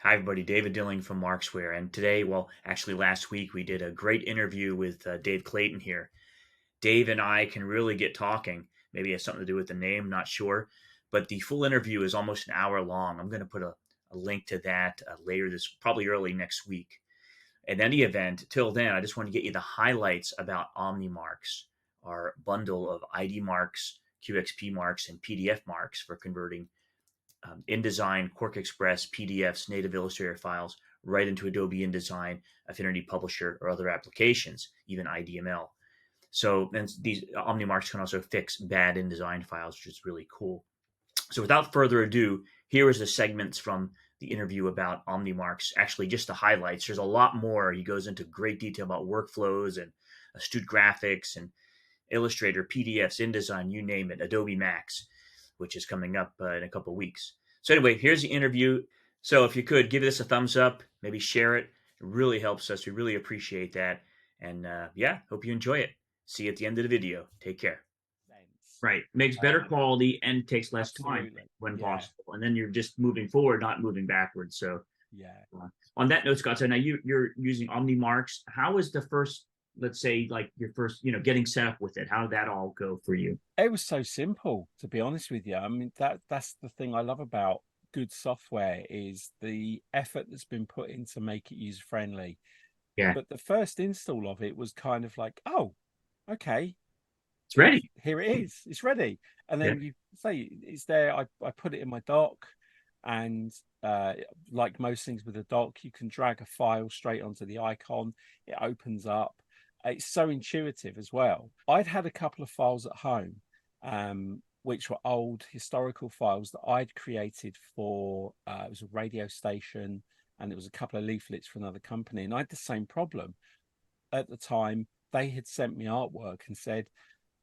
Hi, everybody. David Dilling from Marksware. And today, well, actually last week, we did a great interview with Dave Clayton here. Dave and I can really get talking. Maybe it has something to do with the name, not sure. But the full interview is almost an hour long. I'm going to put a link to that later this, probably early next week. In any event, till then, I just want to get you the highlights about OmniMarkz, our bundle of ID marks, QXP marks, and PDF marks for converting InDesign, Quark Express, PDFs, native Illustrator files right into Adobe InDesign, Affinity Publisher, or other applications, even IDML. So and these OmniMarkz can also fix bad InDesign files, which is really cool. So without further ado, here is the segments from the interview about OmniMarkz. Actually, just the highlights. There's a lot more. He goes into great detail about workflows and astute graphics and Illustrator, PDFs, InDesign, you name it, Adobe Max, which is coming up in a couple of weeks. So anyway, here's the interview. So if you could give this a thumbs up, maybe share it. It really helps us. We really appreciate that. And yeah, hope you enjoy it. See you at the end of the video. Take care. Sense. Right. Makes better quality and takes less time Absolutely. when Yeah. possible. And then you're just moving forward, not moving backwards. So Yeah. on that note, Scott, so now you're using OmniMarkz. How was the first, let's say, like your first, getting set up with it? How did that all go for you? It was so simple, to be honest with you. I mean, that's the thing I love about good software is the effort that's been put in to make it user friendly. Yeah, But the first install of it was kind of like, oh, okay, it's ready. here it is, it's ready. And Yeah. then you say it's there. I put it in my dock, and like most things with a dock, you can drag a file straight onto the icon. It opens up. It's so intuitive as well. I'd had a couple of files at home, which were old historical files that I'd created for. It was a radio station, and it was a couple of leaflets for another company, and I had the same problem at the time. They had sent me artwork and said,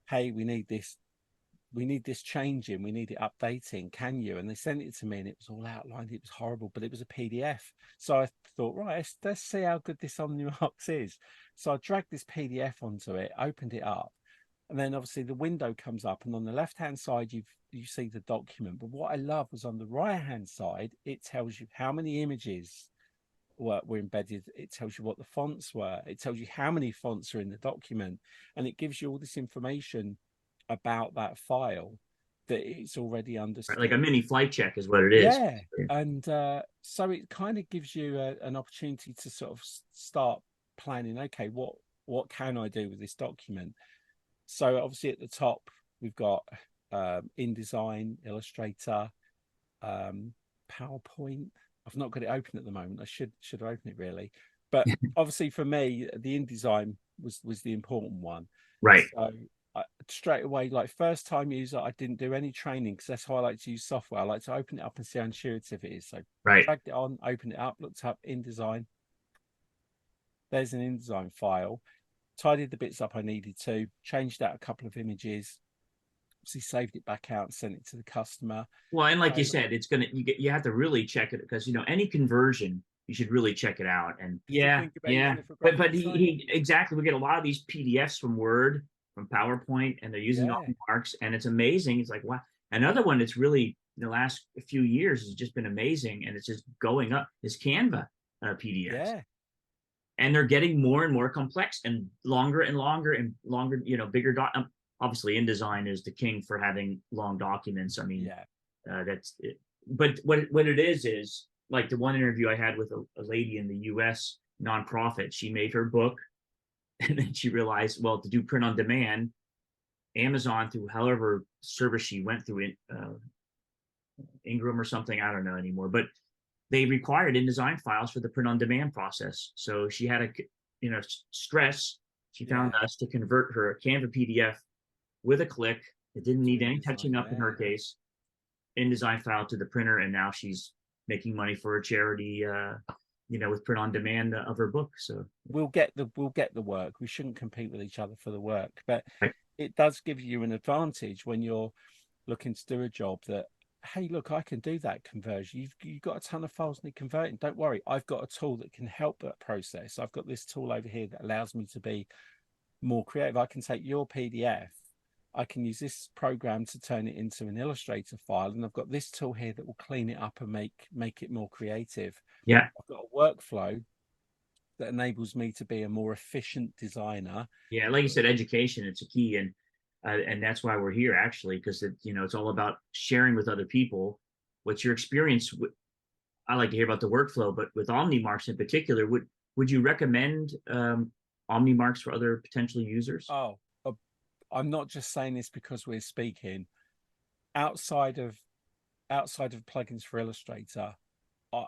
hey, we need this changing, we need it updating, can you? And they sent it to me and it was all outlined, it was horrible, but it was a PDF. So I thought, right, let's see how good this OmniMarkz is. So I dragged this PDF onto it, opened it up, and then obviously the window comes up, and on the left hand side you see the document. But what I love was on the right hand side, it tells you how many images were embedded. It tells you what the fonts were. It tells you how many fonts are in the document, and it gives you all this information about that file that it's already Right, like a understood. mini flight check is what it is. Yeah, and so it kind of gives you an opportunity to sort of start planning. Okay, what can I do with this document? So obviously at the top we've got InDesign, Illustrator, um, PowerPoint. I've not got it open at the moment. I should open it really. But obviously for me, the InDesign was the important one. Right, So straight away, like first time user, I didn't do any training because that's how I like to use software. I like to open it up and see how intuitive it is. So right. dragged it on, opened it up, looked up InDesign. There's an InDesign file. Tidied the bits up I needed to, changed out a couple of images, obviously saved it back out and sent it to the customer. Well, and like you So said, you have to really check it because any conversion you should really check it out. And did you yeah, think about yeah, using it for but graphic design? he exactly we get a lot of these PDFs from Word, from PowerPoint, and they're using Yeah, OmniMarkz, and it's amazing. It's like wow. Another one that's really in the last few years has just been amazing, and it's just going up is Canva PDFs. yeah, And they're getting more and more complex and longer, bigger. Obviously, InDesign is the king for having long documents. I mean, yeah. that's it. But what it is like the one interview I had with a lady in the U.S. nonprofit. She made her book, and then she realized, well, to do print on demand, Amazon through however service she went through it, Ingram or something, I don't know anymore, but they required InDesign files for the print on demand process. So she had stress. She found Yeah, us to convert her Canva PDF with a click. It didn't to need any touching InDesign, up in her yeah. case. InDesign file to the printer, and now she's making money for a charity, with print on demand of her book. So We'll get the work. We shouldn't compete with each other for the work, but right, it does give you an advantage when you're looking to do a job that, hey, look, I can do that conversion. You've got a ton of files need converting. Don't worry, I've got a tool that can help that process. I've got this tool over here that allows me to be more creative. I can take your PDF I can use this program to turn it into an Illustrator file, and I've got this tool here that will clean it up and make it more creative. Yeah. I've got a workflow that enables me to be a more efficient designer. Yeah. Like you said, education, it's a key. And that's why we're here actually, because it's all about sharing with other people. What's your experience with, I like to hear about the workflow, but with OmniMarkz in particular, would you recommend OmniMarkz for other potential users? Oh, I'm not just saying this because we're speaking. Outside of plugins for Illustrator, uh,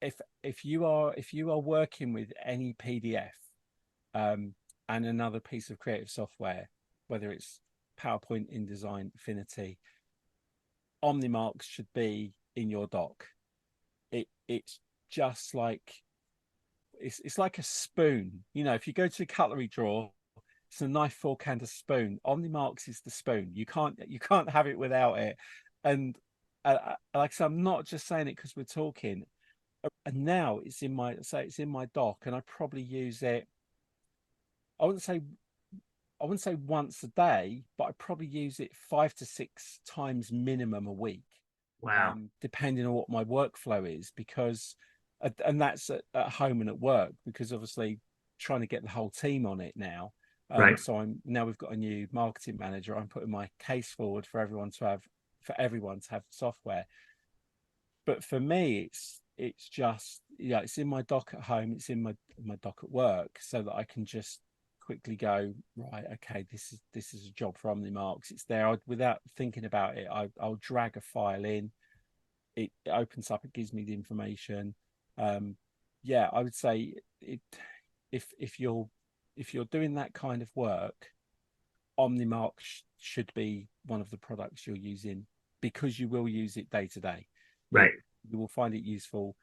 if you are working with any PDF and another piece of creative software, whether it's PowerPoint, InDesign, Affinity, OmniMarkz should be in your dock. It's just like it's like a spoon. If you go to a cutlery drawer, it's a knife, fork, and a spoon. OmniMarkz is the spoon. You can't have it without it. And like I said, I'm not just saying it because we're talking. And now it's in my dock, and I probably use it. I wouldn't say once a day, but I probably use it 5 to 6 times minimum a week, Wow. depending on what my workflow is. Because, and that's at home and at work, because obviously trying to get the whole team on it now. Right. So we've got a new marketing manager. I'm putting my case forward for everyone to have software. But for me, it's just, it's in my dock at home, it's in my dock at work, so that I can just quickly go, right, okay, this is a job for OmniMarkz. It's there. Without thinking about it, I'll drag a file in. It opens up. It gives me the information. Yeah, I would say if you're doing that kind of work, OmniMarkz should be one of the products you're using, because you will use it day to day. Right. You will find it useful.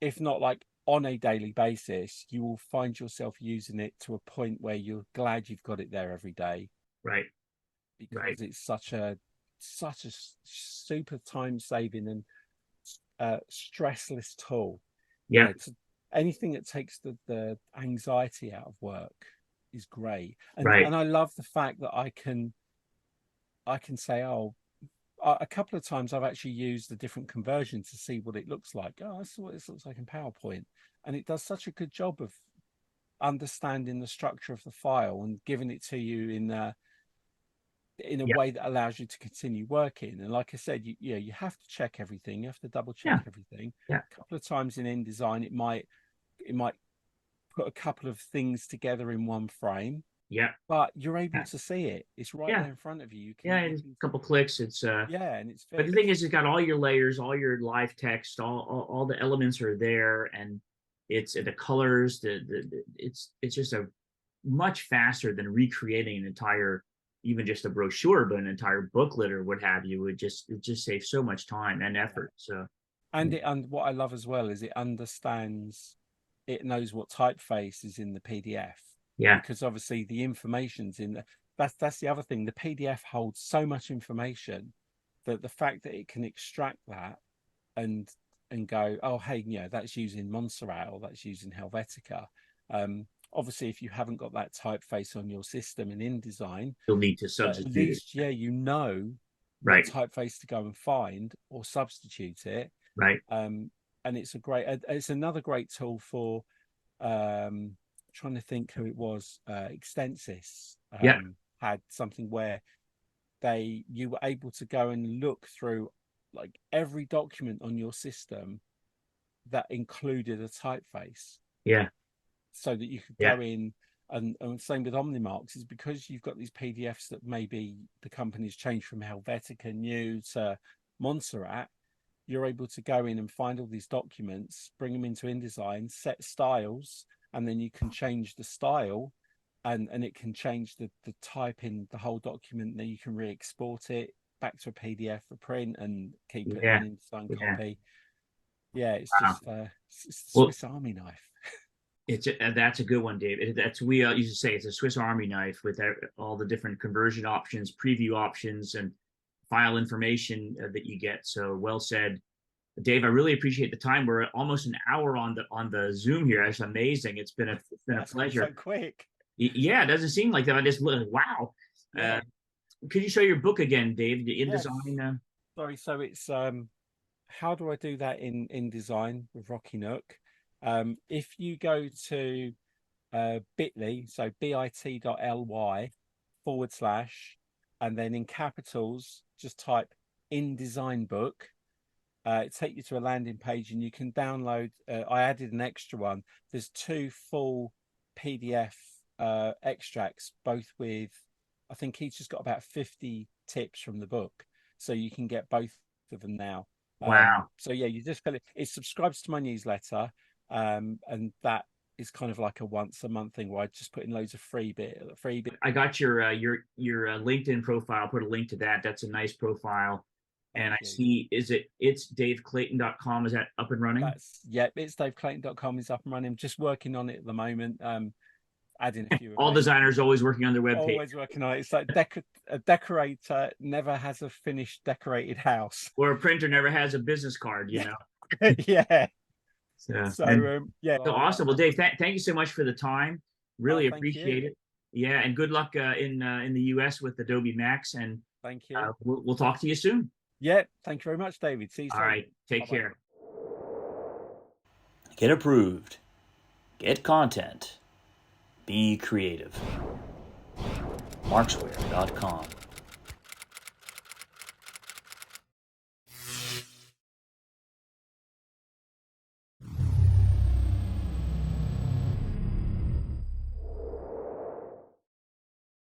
If not like on a daily basis, you will find yourself using it to a point where you're glad you've got it there every day. Right. Because Right. it's such a super time saving and stressless tool. Yeah. Anything that takes the anxiety out of work is great. Right. And I love the fact that I can say, oh, a couple of times I've actually used a different conversion to see what it looks like. Oh, this is what this looks like in PowerPoint. And it does such a good job of understanding the structure of the file and giving it to you in a Yeah. way that allows you to continue working. And like I said, you have to check everything. You have to double check Yeah. everything. Yeah. A couple of times in InDesign, it might put a couple of things together in one frame, Yeah. but you're able Yeah. to see it. It's right Yeah. there in front of you. Yeah. And a couple clicks. It's Yeah, and it's But the fixed. thing is, it's got all your layers, all your live text, all the elements are there, and it's the colors. It's just a much faster than recreating an entire, even just a brochure, but an entire booklet or what have you. It just saves so much time and effort. So And what I love as well is it knows what typeface is in the PDF, yeah. because obviously the information's in the that's the other thing. The PDF holds so much information that the fact that it can extract that and go, oh hey, that's using Montserrat or that's using Helvetica. Obviously, if you haven't got that typeface on your system in InDesign, You'll need to at substitute it. least what Right. typeface to go and find or substitute it. Right. And it's another great tool for trying to think who it was. Extensis Yeah. had something where you were able to go and look through like every document on your system that included a typeface, Yeah. so that you could Yeah. go in. And same with OmniMarkz, is because you've got these PDFs that maybe the company's changed from Helvetica New to Montserrat. You're able to go in and find all these documents, bring them into InDesign, set styles, and then you can change the style, and it can change the type in the whole document. Then you can re-export it back to a PDF for print and keep it in Yeah. an InDesign Yeah. copy. Yeah, it's Wow. just it's the Well, Swiss Army knife. that's a good one, Dave. That's we used to say it's a Swiss Army knife with all the different conversion options, preview options, and file information that you get. So well said, Dave. I really appreciate the time. We're almost an hour on the Zoom here. That's amazing. It's been a That's pleasure. so quick. Yeah, it doesn't seem like that. I just wow. Yeah. could you show your book again, Dave? The Yes. InDesign. Sorry. So it's how do I do that in InDesign with Rocky Nook? If you go to bit.ly, so bit.ly/, and then in capitals, just type InDesign book. It take you to a landing page, and you can download. I added an extra one. There's 2 full PDF extracts, both with, I think each has got about 50 tips from the book, so you can get both of them now. Wow. So yeah, you just fill it. It subscribes to my newsletter, and that is kind of like a once a month thing where I just put in loads of freebie. I got your LinkedIn profile. Put a link to that. That's a nice profile. And I Thank you. see, it's daveclayton.com. Is that up and running? It's daveclayton.com is up and running. I'm just working on it at the moment. Adding a few. All designers always working on their web page. Always working on it. It's like a decorator never has a finished decorated house. Or a printer never has a business card, you know? Yeah. So yeah. So awesome. Well, Dave, thank you so much for the time. Really appreciate it. Yeah, and good luck in the US with Adobe Max, and thank you. We'll talk to you soon. Yeah, thank you very much, David. See you soon. All right, take Bye-bye. care. Get approved. Get content. Be creative. Marksware.com